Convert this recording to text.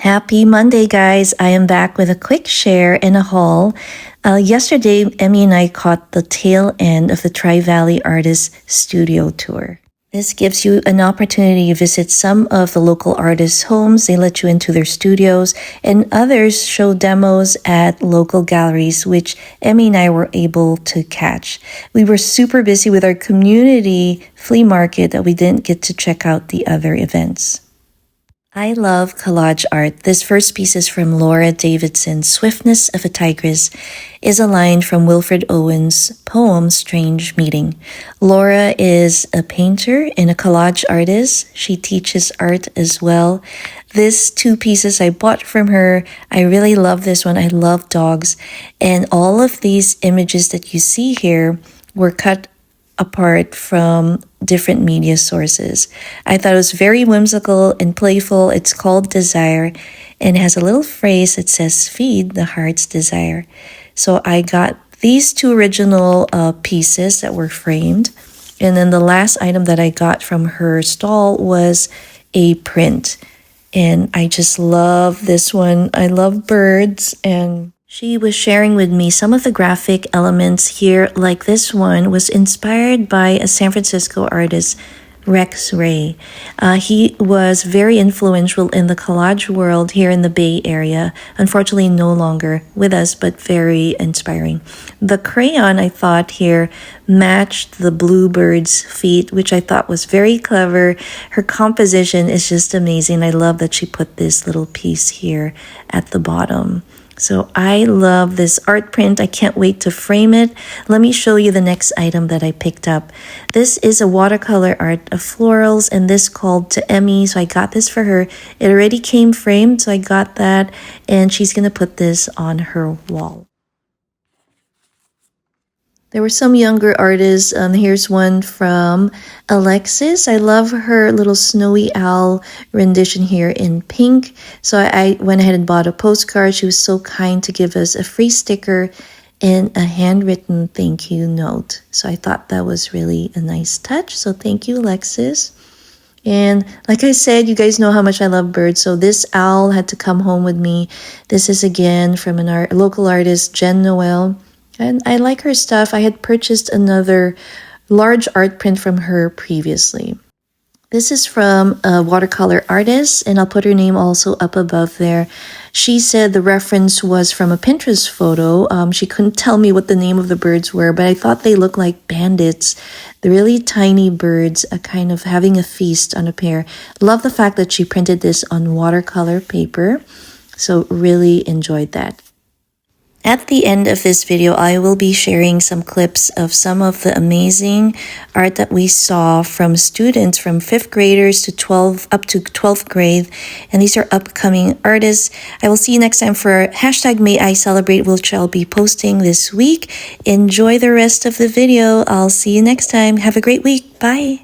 Happy Monday, guys. I am back with a quick share and a haul. Yesterday, Emmy and I caught the tail end of the Tri-Valley Artists Studio Tour. This gives you an opportunity to visit some of the local artists' homes. They let you into their studios, and others show demos at local galleries, which Emmy and I were able to catch. We were super busy with our community flea market that we didn't get to check out the other events. I love collage art. This first piece is from Laura Davidson. Swiftness of a Tigress is a line from Wilfred Owen's poem, Strange Meeting. Laura is a painter and a collage artist. She teaches art as well. These two pieces I bought from her. I really love this one. I love dogs. And all of these images that you see here were cut apart from different media sources. I thought it was very whimsical and playful. It's called Desire and has a little phrase that says, feed the heart's desire. So I got these two original pieces that were framed. And then the last item that I got from her stall was a print. And I just love this one. I love birds, and she was sharing with me some of the graphic elements here, like this one was inspired by a San Francisco artist, Rex Ray. He was very influential in the collage world here in the Bay Area. Unfortunately, no longer with us, but very inspiring. The crayon, I thought here, matched the bluebird's feet, which I thought was very clever. Her composition is just amazing. I love that she put this little piece here at the bottom. So I love this art print. I can't wait to frame it. Let me show you the next item that I picked up. This is a watercolor art of florals, and this called to Emmy. So I got this for her. It already came framed, so I got that, and she's going to put this on her wall. There were some younger artists. Here's one from Alexis. I love her little snowy owl rendition here in pink. So I went ahead and bought a postcard. She was so kind to give us a free sticker and a handwritten thank you note. So I thought that was really a nice touch. So thank you, Alexis. And like I said, you guys know how much I love birds. So this owl had to come home with me. This is again from a local artist, Jen Noel. And I like her stuff. I had purchased another large art print from her previously. This is from a watercolor artist, and I'll put her name also up above there. She said the reference was from a Pinterest photo. She couldn't tell me what the name of the birds were, but I thought they looked like bandits. The really tiny birds, kind of having a feast on a pair. Love the fact that she printed this on watercolor paper. So really enjoyed that. At the end of this video, I will be sharing some clips of some of the amazing art that we saw from students from 5th graders to 12 up to 12th grade. And these are upcoming artists. I will see you next time for #MayICelebrate, which I'll be posting this week. Enjoy the rest of the video. I'll see you next time. Have a great week. Bye.